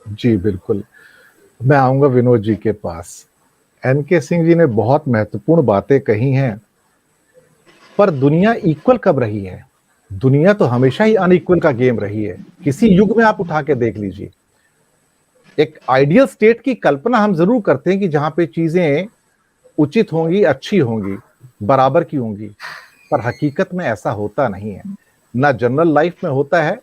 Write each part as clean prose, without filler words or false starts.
जी, बिल्कुल। मैं आऊँगा विनोद जी के पास। एनके सिंह जी ने बहुत महत्वपूर्ण बातें कही हैं, पर दुनिया इक्वल कब रही है? दुनिया तो हमेशा ही अनइक्वल का गेम रही है। किसी युग में आप उठा के देख लीजिए। एक आइडियल स्टेट की कल्पना हम ज़रूर करते हैं कि जहाँ पे चीज़ें उचित होंगी, अच्छी होंगी, बराबर की होंगी, पर हकीकत में ऐसा होता नहीं है। ना जनरल लाइफ में होता है,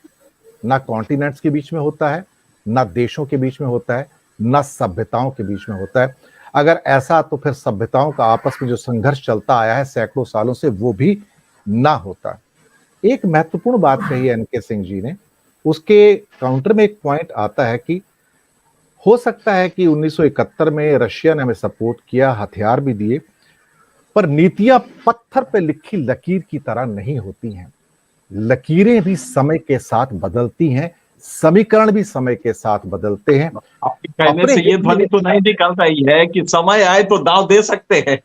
ना कॉन्टिनेंट्स के बीच में होता है, ना देशों के बीच में होता है, ना सभ्यताओं के बीच में होता है। अगर ऐसा तो फिर सभ्यताओं का आपस में जो संघर्ष चलता आया है सैकड़ों सालों से वो भी ना होता। एक महत्वपूर्ण बात कही है एनके सिंह जी ने, उसके काउंटर में एक पॉइंट आता है कि हो सकता है कि 1971 में रशिया ने हमें सपोर्ट किया, हथियार भी दिए, पर नीतियां पत्थर पे लिखी लकीर की तरह नहीं होती हैं। लकीरें भी समय के साथ बदलती हैं, समीकरण भी समय के साथ बदलते हैं। आपके कहने अपने से हित ये में ध्वनि तो नहीं निकल रही है कि समय आए तो दांव दे सकते हैं।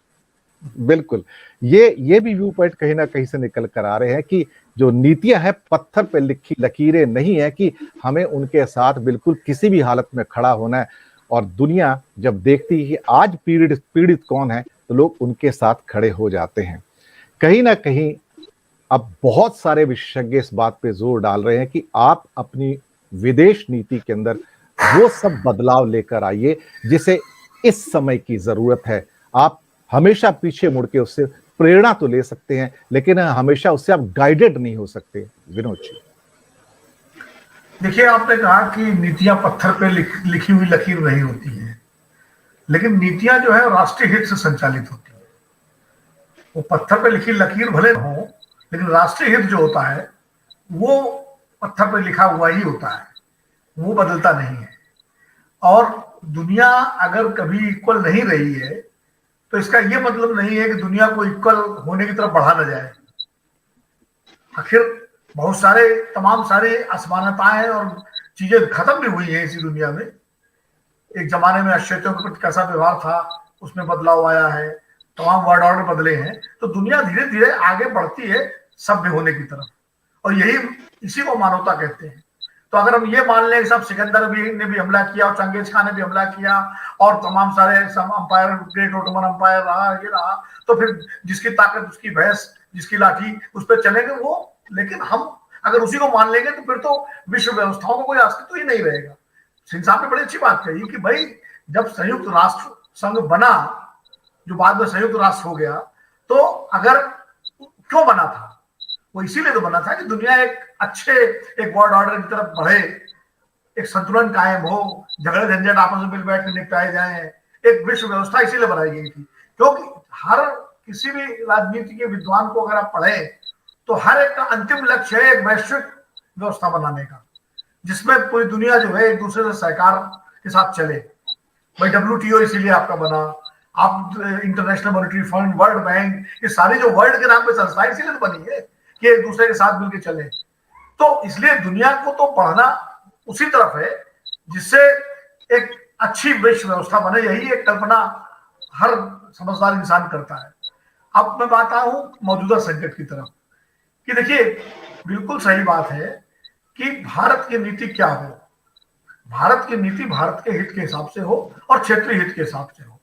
बिल्कुल, ये भी व्यू पॉइंट कहीं न कहीं से निकल कर आ रहे हैं कि जो नीतियाँ हैं पत्थर पे लिखी लकीरें नहीं है कि हमें उनके साथ बिल्कुल किसी भी हालत में खड़ा होना है और दुनिया जब देखती है कि आज पीड़ित पीड़ित कौन है, तो लोग उनके साथ खड़े हो जाते हैं। कहीं न कहीं अब बहुत सारे विशेषज्ञ इस बात पे जोर डाल रहे हैं कि आप अपनी विदेश नीति के अंदर वो सब बदलाव लेकर आइए जिसे इस समय की जरूरत है। आप हमेशा पीछे मुड़ के उससे प्रेरणा तो ले सकते हैं, लेकिन हमेशा उससे आप गाइडेड नहीं हो सकते। विनोद जी। देखिए, आपने कहा कि नीतियां पत्थर पे लिखी हुई लकीर नहीं होती हैं, लेकिन नीतियां जो है राष्ट्रीय हित से संचालित होती है। वो पत्थर पे लिखी लकीर भले हो, लेकिन राष्ट्रीय हित जो होता है वो पत्थर पे लिखा हुआ ही होता है, वो बदलता नहीं है। और दुनिया अगर कभी इक्वल नहीं रही है तो इसका ये मतलब नहीं है कि दुनिया को इक्वल होने की तरफ बढ़ा ना जाए। आखिर बहुत सारे तमाम सारे असमानताएं और चीजें खत्म भी हुई है इसी दुनिया में। एक जमाने में अश्वेतों के प्रति कैसा व्यवहार था, उसमें बदलाव आया है, तमाम वर्ल्ड ऑर्डर बदले हैं, तो दुनिया धीरे धीरे आगे बढ़ती है सभ्य होने की तरफ, और यही इसी को मानवता कहते हैं। तो अगर हम ये मान लें कि सब सिकंदर भी ने भी हमला किया और चंगेज खान ने भी हमला किया और तमाम सारे अंपायर, ग्रेट ओटोमन अंपायर रहा, ये रहा, तो फिर जिसकी ताकत उसकी भैंस, जिसकी लाठी, उस पर चलेंगे वो। लेकिन हम अगर उसी को मान लेंगे तो फिर तो विश्व व्यवस्थाओं का कोई अस्तित्व ही नहीं रहेगा। सिंह साहब ने बड़ी अच्छी बात कही कि भाई जब संयुक्त राष्ट्र संघ बना, जो बाद में संयुक्त राष्ट्र हो गया, तो अगर क्यों बना था, वो इसीलिए तो बना था कि दुनिया एक अच्छे एक वर्ल्ड ऑर्डर की तरफ बढ़े, एक संतुलन कायम हो, झगड़े झंझट आपस में मिल बैठ के निपटाए जाए। एक विश्व व्यवस्था इसीलिए बनाई गई थी, क्योंकि हर किसी भी राजनीति के विद्वान को अगर आप पढ़े तो हर एक का अंतिम लक्ष्य है एक वैश्विक व्यवस्था बनाने का, जिसमें पूरी दुनिया जो है एक दूसरे से सहकार के साथ चले। भाई WTO इसीलिए आपका बना, आप international monetary fund, world bank, ये सारी जो वर्ल्ड के नाम पे संस्थाएं इसीलिए तो बनी है कि एक दूसरे के साथ मिलकर चले। तो इसलिए दुनिया को तो बढ़ना उसी तरफ है जिससे एक अच्छी विश्व व्यवस्था बने, यही एक कल्पना हर समझदार इंसान करता है। अब मैं बात आऊं मौजूदा संकट की तरफ कि देखिए, बिल्कुल सही बात है कि भारत की नीति क्या हो। भारत की नीति भारत के हित के हिसाब से हो और क्षेत्रीय हित के हिसाब से हो।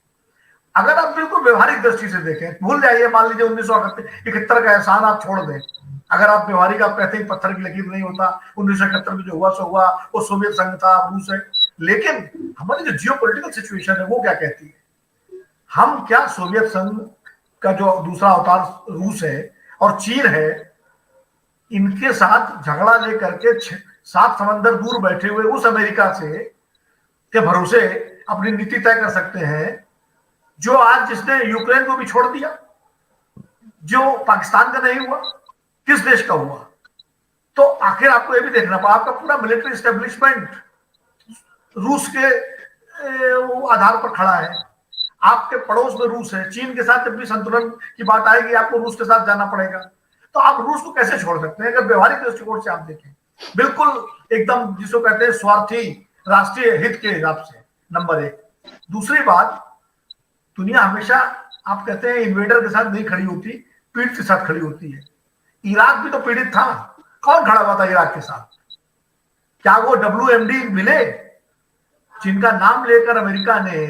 अगर आप बिल्कुल व्यवहारिक दृष्टि से देखें, भूल जाइए, मान लीजिए 1971 का एहसान आप छोड़ दें, अगर आप व्यवहारिक आप कहते हैं पत्थर की लकीर नहीं होता, 1971 में जो हुआ सो हुआ, वो सोवियत संघ था, रूस है। लेकिन हमारी जो जियो पोलिटिकल सिचुएशन है वो क्या कहती है, हम क्या सोवियत संघ का जो दूसरा अवतार रूस है और चीन है, इनके साथ झगड़ा लेकर के 7 समंदर दूर बैठे हुए उस अमेरिका से के भरोसे अपनी नीति तय कर सकते हैं जो आज जिसने यूक्रेन को भी छोड़ दिया, जो पाकिस्तान का नहीं हुआ, किस देश का हुआ? तो आखिर आपको यह भी देखना पड़ा, आपका पूरा मिलिट्री एस्टेब्लिशमेंट रूस के आधार पर खड़ा है। आपके पड़ोस में रूस है, चीन के साथ जब भी संतुलन की बात आएगी आपको रूस के साथ जाना पड़ेगा। तो आप रूस को कैसे छोड़ सकते हैं? अगर व्यवहारिक दृष्टिकोण से आप देखें, बिल्कुल एकदम जिसको कहते हैं स्वार्थी राष्ट्रीय हित के हिसाब से, नंबर 1। दूसरी बात, दुनिया हमेशा आप कहते हैं इन्वेडर के साथ नहीं खड़ी होती, पीठ के साथ खड़ी होती है। इराक भी तो पीड़ित था, कौन खड़ा हुआ था इराक के साथ? क्या वो WMD मिले जिनका नाम लेकर अमेरिका ने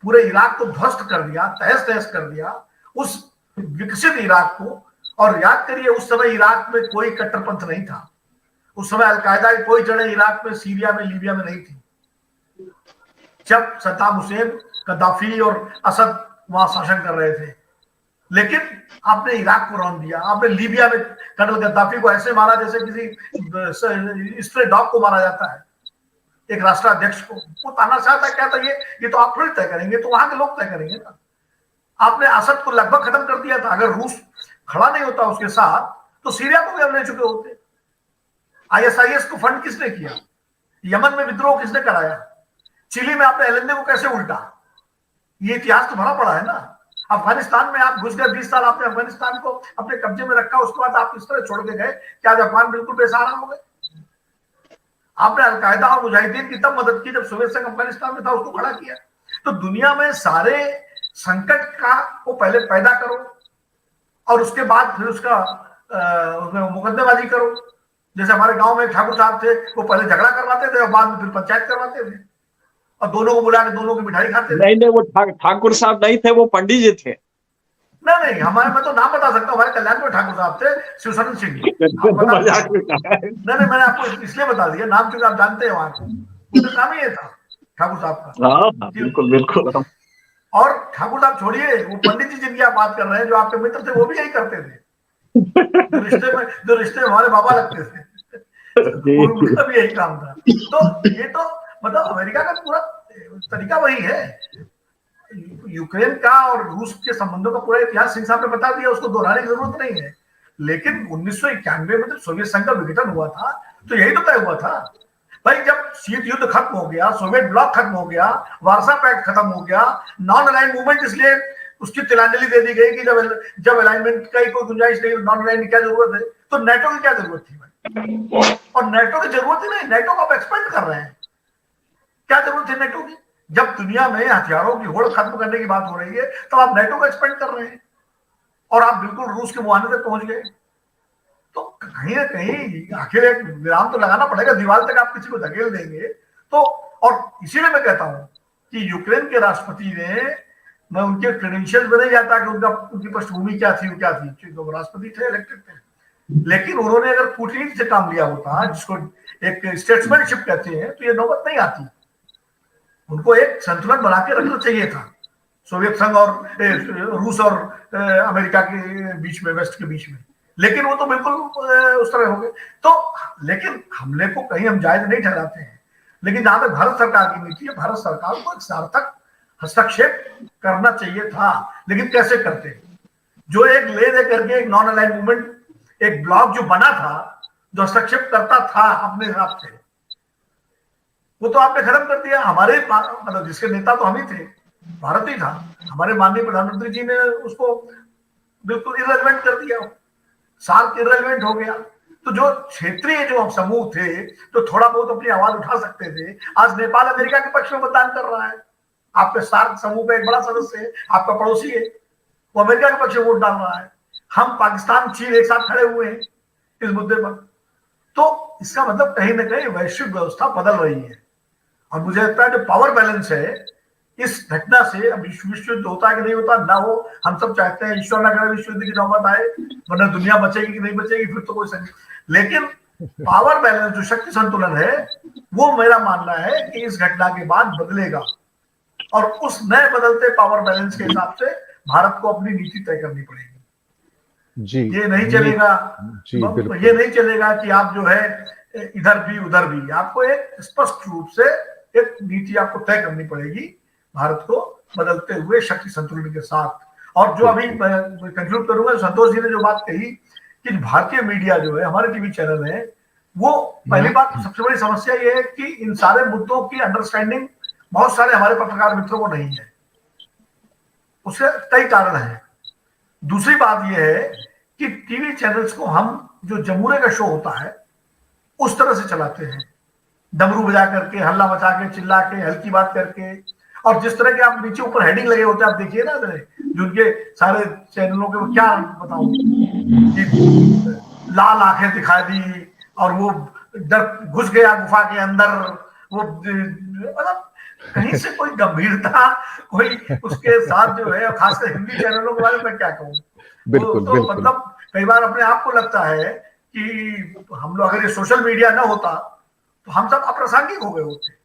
पूरे इराक को ध्वस्त कर दिया, तहस नहस कर दिया, उस विकसित इराक को? और याद करिए, उस समय इराक में कोई कट्टरपंथ नहीं था। उस समय अलकायदा की कोई जड़ें इराक में, सीरिया में, लीबिया में नहीं थी। जब सद्दाम हुसैन, कद्दाफी और असद वहां शासन कर रहे थे, लेकिन आपने इराक को रौंद दिया। आपने लीबिया में कर्नल गद्दाफी को ऐसे मारा जैसे किसी स्ट्रे डॉग को मारा जाता है, एक राष्ट्राध्यक्ष को। वो तानाशाह था, क्या था ये तो आप थोड़ी तय करेंगे, तो वहां के लोग तय करेंगे ना। आपने असद को लगभग खत्म कर दिया था। अगर रूस खड़ा नहीं होता उसके साथ, तो सीरिया को भी हम ले चुके होते। ISIS को फंड किसने किया? यमन में विद्रोह किसने कराया? चिली में आपने एलेंदे को कैसे उल्टा? ये इतिहास तो भरा पड़ा है ना। अफगानिस्तान में आप घुस गए, 20 साल आपने अफगानिस्तान को अपने कब्जे में रखा, उसके बाद आप इस तरह छोड़ के गए कि आज अफगान बिल्कुल बेसहारा हो गए। आपने अलकायदा और मुजाहिदीन की तब मदद की जब सोवियत संघ अफगानिस्तान में था, उसको खड़ा किया। तो दुनिया में सारे संकट को पहले पैदा करो और उसके बाद फिर उसमें मुकदमेबाजी करो। जैसे हमारे गांव में ठाकुर साहब थे, वो पहले झगड़ा करवाते थे और बाद में फिर पंचायत करवाते थे और दोनों को बुला के दोनों की मिठाई खाते थे। नहीं, वो ठाकुर साहब नहीं थे, वो पंडित जी थे। नहीं, हमारे, मैं तो नाम बता सकता हूँ, हमारे कल्याण में ठाकुर साहब थे, शिवशरण सिंह जी। नहीं, मैंने आपको इसलिए बता दिया नाम, क्योंकि आप जानते हैं वहां को, उनका काम ही ये था ठाकुर साहब का। बिल्कुल बिल्कुल। और ठाकुर साहब छोड़िए, वो पंडित जी जिनकी आप बात कर रहे हैं, जो आपके मित्र थे, वो भी यही करते थे। जो रिश्ते में हमारे बाबा लगते थे, उनका भी यही काम था। तो ये तो मतलब अमेरिका का पूरा तरीका वही है। यूक्रेन का और रूस के संबंधों का पूरा इतिहास सिंह साहब ने बता दिया, उसको दोहराने की जरूरत नहीं है। लेकिन 1991 में जब सोवियत संघ का विघटन हुआ था, तो यही तो तय हुआ था भाई। जब शीत युद्ध खत्म हो गया, सोवियत ब्लॉक खत्म हो गया, वार्सा पैक्ट खत्म हो गया, नॉन अलाइंड मूवमेंट, इसलिए उसकी तिलांजलि दे दी गई कि जब अलाइनमेंट का कोई गुंजाइश नहीं, नॉन अलाइंड की क्या जरूरत है? तो नेटो की क्या जरूरत थी भाई? और नेटो की जरूरत ही नहीं, नेटो को आप एक्सपेंड कर रहे हैं। क्या जरूरत है नेटो की? जब दुनिया में हथियारों की होड़ खत्म करने की बात हो रही है, तो आप नेटो को एक्सपेंड कर रहे हैं और आप बिल्कुल रूस के मुहाने तक पहुंच गए। तो कहीं ना कहीं आखिर एक विराम तो लगाना पड़ेगा। दीवार तक आप किसी को धकेल देंगे तो, और इसीलिए मैं कहता हूं कि यूक्रेन के राष्ट्रपति ने, मैं उनके क्रेडेंशियल्स में नहीं जाता कि उनकी पृष्ठभूमि क्या थी, तो राष्ट्रपति थे, इलेक्टेड थे, लेकिन उन्होंने अगर कूटनीति से काम लिया होता, जिसको एक स्टेट्समैनशिप कहते हैं, तो ये नौबत नहीं आती। उनको एक संतुलन बना के रखना चाहिए था सोवियत संघ और रूस और अमेरिका के बीच में, वेस्ट के बीच में। लेकिन वो तो बिल्कुल उस तरह हो गए। तो लेकिन हमले को कहीं हम जायज नहीं ठहराते हैं, लेकिन जहां तक भारत सरकार की नीति है, भारत सरकार को एक सार्थक हस्तक्षेप करना चाहिए था। लेकिन कैसे करते? जो एक ले दे करके एक नॉन अलाइंड मूवमेंट, एक ब्लॉक जो बना था, जो हस्तक्षेप करता था अपने हिसाब से, वो तो आपने खत्म कर दिया। हमारे मतलब जिसके नेता तो हम ही थे, भारत ही था। हमारे माननीय प्रधानमंत्री जी ने उसको बिल्कुल इररिलेवेंट कर दिया, सार्क इररिलेवेंट हो गया। तो जो क्षेत्रीय जो समूह थे, तो थोड़ा बहुत अपनी आवाज उठा सकते थे, आज नेपाल अमेरिका के पक्ष में मतदान कर रहा है। आपके सार्क समूह का एक बड़ा सदस्य है, आपका पड़ोसी है, वो अमेरिका के पक्ष में वोट डाल रहा है। हम पाकिस्तान, चीन एक साथ खड़े हुए हैं इस मुद्दे पर। तो इसका मतलब कहीं ना कहीं वैश्विक व्यवस्था बदल रही है। और मुझे लगता है जो पावर बैलेंस है, इस घटना से, अब विश्व युद्ध होता है कि नहीं होता, ना हो, हम सब चाहते हैं, ईश्वर ना करे विश्व युद्ध की नौबत आए, वरना दुनिया बचेगी कि नहीं बचेगी फिर तो कोई संग। लेकिन पावर बैलेंस, जो शक्ति संतुलन है, वो मेरा मानना है कि इस घटना के बाद बदलेगा। और उस नए बदलते पावर बैलेंस के हिसाब से भारत को अपनी नीति तय करनी पड़ेगी। जी, ये नहीं चलेगा, ये नहीं चलेगा कि आप जो है इधर भी उधर भी। आपको एक स्पष्ट रूप से एक नीति आपको तय करनी पड़ेगी भारत को बदलते हुए शक्ति संतुलन के साथ। और जो अभी मैं कंक्लूड करूंगा, संतोष जी ने जो बात कही कि भारतीय मीडिया जो है, हमारे टीवी चैनल है, वो पहली बात तो सबसे बड़ी समस्या ये है कि इन सारे मुद्दों की अंडरस्टैंडिंग बहुत सारे हमारे पत्रकार मित्रों को नहीं है। उसके कई कारण हैं। दूसरी बात यह है कि टीवी चैनल्स को हम, जो जमूरे का शो होता है, उस तरह से चलाते हैं, डमरू बजा करके, हल्ला मचा के, चिल्ला के, हल्की बात करके। और जिस तरह के आप नीचे ऊपर हेडिंग लगे होते हैं, आप देखिए ना, जो उनके सारे चैनलों के, क्या बताऊं कि लाल आंखें दिखा दी और वो डर घुस गया गुफा के अंदर, वो मतलब कहीं से कोई गंभीरता, कोई उसके साथ जो है, खासकर हिंदी चैनलों के बारे में मैं क्या कहूँ। वो बिल्कुल तो बिल्कुल। मतलब कई बार अपने आप को लगता है कि हम लोग अगर ये सोशल मीडिया ना होता तो हम सब अप्रासंगिक हो गए होते।